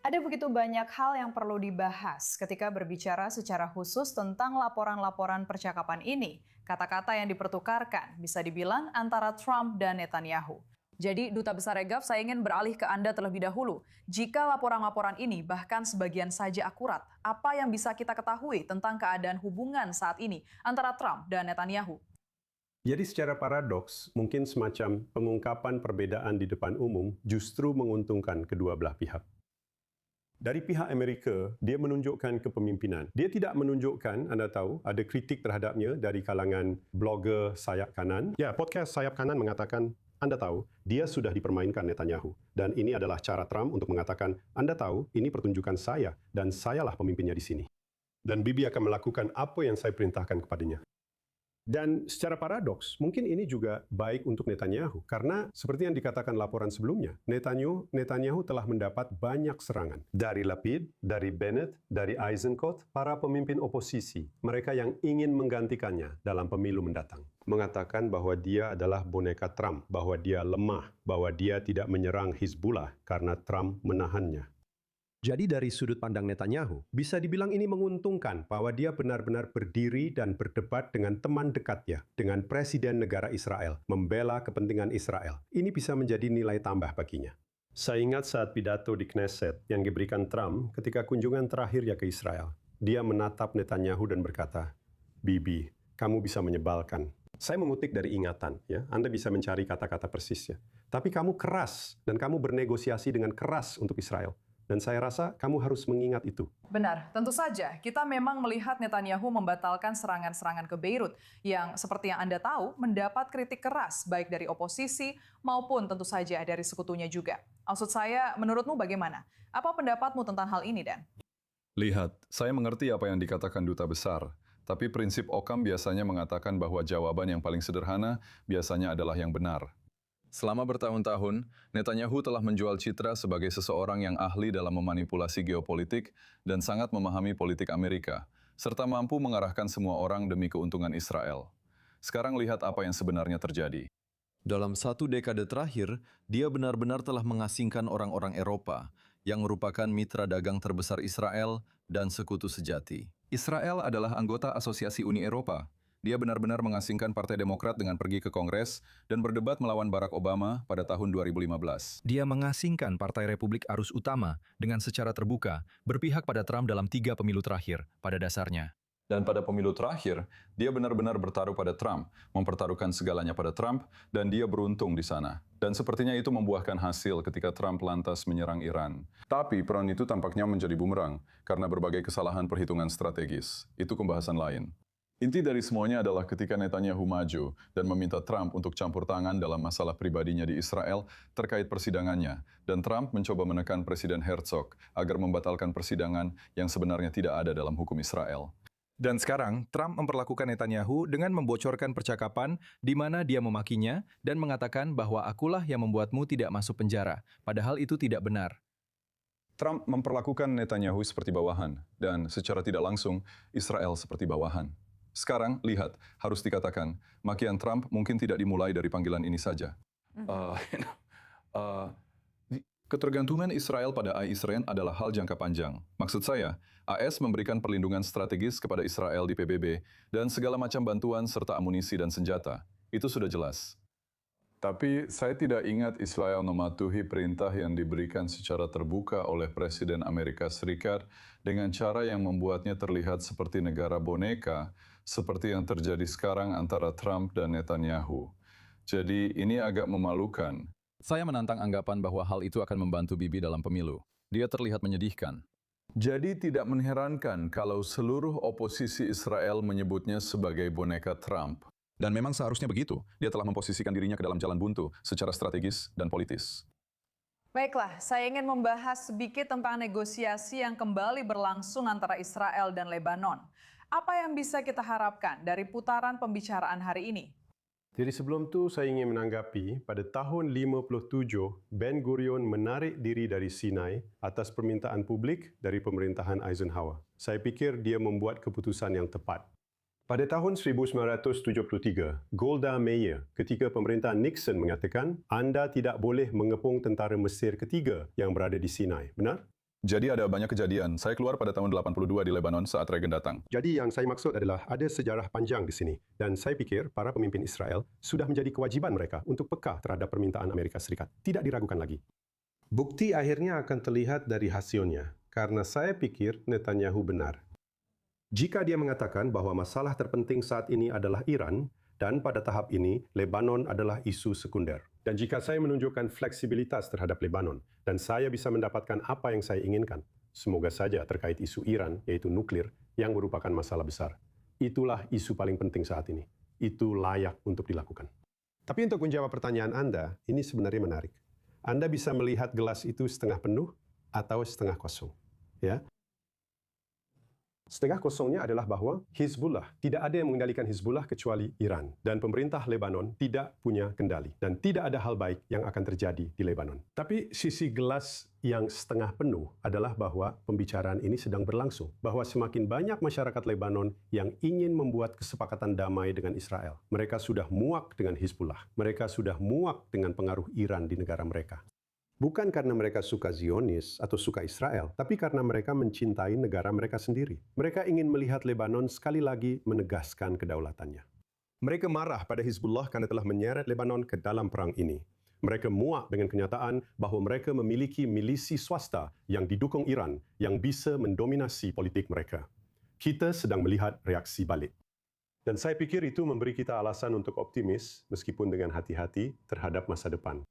Ada begitu banyak hal yang perlu dibahas ketika berbicara secara khusus tentang laporan-laporan percakapan ini. Kata-kata yang dipertukarkan bisa dibilang antara Trump dan Netanyahu. Jadi, Duta Besar Regav, saya ingin beralih ke Anda terlebih dahulu. Jika laporan-laporan ini bahkan sebagian saja akurat, apa yang bisa kita ketahui tentang keadaan hubungan saat ini antara Trump dan Netanyahu? Jadi secara paradoks, mungkin semacam pengungkapan perbedaan di depan umum justru menguntungkan kedua belah pihak. Dari pihak Amerika, dia menunjukkan kepemimpinan. Dia tidak menunjukkan, anda tahu, ada kritik terhadapnya dari kalangan blogger sayap kanan. Ya, podcast sayap kanan mengatakan, anda tahu, dia sudah dipermainkan Netanyahu. Dan ini adalah cara Trump untuk mengatakan, anda tahu, ini pertunjukan saya, dan sayalah pemimpinnya di sini. Dan Bibi akan melakukan apa yang saya perintahkan kepadanya. Dan secara paradoks, mungkin ini juga baik untuk Netanyahu. Karena seperti yang dikatakan laporan sebelumnya, Netanyahu telah mendapat banyak serangan. Dari Lapid, dari Bennett, dari Eisenkot, para pemimpin oposisi. Mereka yang ingin menggantikannya dalam pemilu mendatang. Mengatakan bahwa dia adalah boneka Trump, bahwa dia lemah, bahwa dia tidak menyerang Hizbullah karena Trump menahannya. Jadi dari sudut pandang Netanyahu, bisa dibilang ini menguntungkan bahwa dia benar-benar berdiri dan berdebat dengan teman dekatnya, dengan Presiden negara Israel, membela kepentingan Israel. Ini bisa menjadi nilai tambah baginya. Saya ingat saat pidato di Knesset yang diberikan Trump ketika kunjungan terakhirnya ke Israel. Dia menatap Netanyahu dan berkata, "Bibi, kamu bisa menyebalkan." Saya mengutip dari ingatan, ya. Anda bisa mencari kata-kata persisnya. Tapi kamu keras dan kamu bernegosiasi dengan keras untuk Israel. Dan saya rasa kamu harus mengingat itu. Benar, tentu saja. Kita memang melihat Netanyahu membatalkan serangan-serangan ke Beirut yang seperti yang Anda tahu mendapat kritik keras baik dari oposisi maupun tentu saja dari sekutunya juga. Maksud saya, menurutmu bagaimana? Apa pendapatmu tentang hal ini, Dan? Lihat, saya mengerti apa yang dikatakan Duta Besar. Tapi prinsip Occam biasanya mengatakan bahwa jawaban yang paling sederhana biasanya adalah yang benar. Selama bertahun-tahun, Netanyahu telah menjual citra sebagai seseorang yang ahli dalam memanipulasi geopolitik dan sangat memahami politik Amerika, serta mampu mengarahkan semua orang demi keuntungan Israel. Sekarang lihat apa yang sebenarnya terjadi. Dalam 1 dekade terakhir, dia benar-benar telah mengasingkan orang-orang Eropa, yang merupakan mitra dagang terbesar Israel dan sekutu sejati. Israel adalah anggota Asosiasi Uni Eropa. Dia benar-benar mengasingkan Partai Demokrat dengan pergi ke Kongres dan berdebat melawan Barack Obama pada tahun 2015. Dia mengasingkan Partai Republik Arus Utama dengan secara terbuka, berpihak pada Trump dalam 3 pemilu terakhir, pada dasarnya. Dan pada pemilu terakhir, dia benar-benar bertaruh pada Trump, mempertaruhkan segalanya pada Trump, dan dia beruntung di sana. Dan sepertinya itu membuahkan hasil ketika Trump lantas menyerang Iran. Tapi peran itu tampaknya menjadi bumerang, karena berbagai kesalahan perhitungan strategis. Itu pembahasan lain. Inti dari semuanya adalah ketika Netanyahu maju dan meminta Trump untuk campur tangan dalam masalah pribadinya di Israel terkait persidangannya, dan Trump mencoba menekan Presiden Herzog agar membatalkan persidangan yang sebenarnya tidak ada dalam hukum Israel. Dan sekarang, Trump memperlakukan Netanyahu dengan membocorkan percakapan di mana dia memakinya dan mengatakan bahwa akulah yang membuatmu tidak masuk penjara, padahal itu tidak benar. Trump memperlakukan Netanyahu seperti bawahan, dan secara tidak langsung, Israel seperti bawahan. Sekarang, lihat, harus dikatakan, makian Trump mungkin tidak dimulai dari panggilan ini saja. Ketergantungan Israel pada AISRAN adalah hal jangka panjang. Maksud saya, AS memberikan perlindungan strategis kepada Israel di PBB dan segala macam bantuan serta amunisi dan senjata. Itu sudah jelas. Tapi saya tidak ingat Israel mematuhi perintah yang diberikan secara terbuka oleh Presiden Amerika Serikat dengan cara yang membuatnya terlihat seperti negara boneka, seperti yang terjadi sekarang antara Trump dan Netanyahu. Jadi ini agak memalukan. Saya menantang anggapan bahwa hal itu akan membantu Bibi dalam pemilu. Dia terlihat menyedihkan. Jadi tidak mengherankan kalau seluruh oposisi Israel menyebutnya sebagai boneka Trump. Dan memang seharusnya begitu. Dia telah memposisikan dirinya ke dalam jalan buntu secara strategis dan politis. Baiklah, saya ingin membahas sedikit tentang negosiasi yang kembali berlangsung antara Israel dan Lebanon. Apa yang bisa kita harapkan dari putaran pembicaraan hari ini? Jadi sebelum itu saya ingin menanggapi, pada tahun 57, Ben Gurion menarik diri dari Sinai atas permintaan publik dari pemerintahan Eisenhower. Saya pikir dia membuat keputusan yang tepat. Pada tahun 1973, Golda Meir ketika pemerintahan Nixon mengatakan, anda tidak boleh mengepung tentara Mesir ketiga yang berada di Sinai. Benar? Jadi ada banyak kejadian. Saya keluar pada tahun 82 di Lebanon saat Reagan datang. Jadi yang saya maksud adalah ada sejarah panjang di sini. Dan saya pikir para pemimpin Israel sudah menjadi kewajiban mereka untuk peka terhadap permintaan Amerika Serikat. Tidak diragukan lagi. Bukti akhirnya akan terlihat dari hasilnya, karena saya pikir Netanyahu benar. Jika dia mengatakan bahwa masalah terpenting saat ini adalah Iran, dan pada tahap ini, Lebanon adalah isu sekunder. Dan jika saya menunjukkan fleksibilitas terhadap Lebanon, dan saya bisa mendapatkan apa yang saya inginkan, semoga saja terkait isu Iran, yaitu nuklir, yang merupakan masalah besar. Itulah isu paling penting saat ini. Itu layak untuk dilakukan. Tapi untuk menjawab pertanyaan Anda, ini sebenarnya menarik. Anda bisa melihat gelas itu setengah penuh atau setengah kosong. Ya. Setengah kosongnya adalah bahwa Hizbullah, tidak ada yang mengendalikan Hizbullah kecuali Iran. Dan pemerintah Lebanon tidak punya kendali. Dan tidak ada hal baik yang akan terjadi di Lebanon. Tapi sisi gelas yang setengah penuh adalah bahwa pembicaraan ini sedang berlangsung. Bahwa semakin banyak masyarakat Lebanon yang ingin membuat kesepakatan damai dengan Israel. Mereka sudah muak dengan Hizbullah. Mereka sudah muak dengan pengaruh Iran di negara mereka. Bukan karena mereka suka Zionis atau suka Israel, tapi karena mereka mencintai negara mereka sendiri. Mereka ingin melihat Lebanon sekali lagi menegaskan kedaulatannya. Mereka marah pada Hizbullah karena telah menyeret Lebanon ke dalam perang ini. Mereka muak dengan kenyataan bahwa mereka memiliki milisi swasta yang didukung Iran yang bisa mendominasi politik mereka. Kita sedang melihat reaksi balik. Dan saya pikir itu memberi kita alasan untuk optimis meskipun dengan hati-hati terhadap masa depan.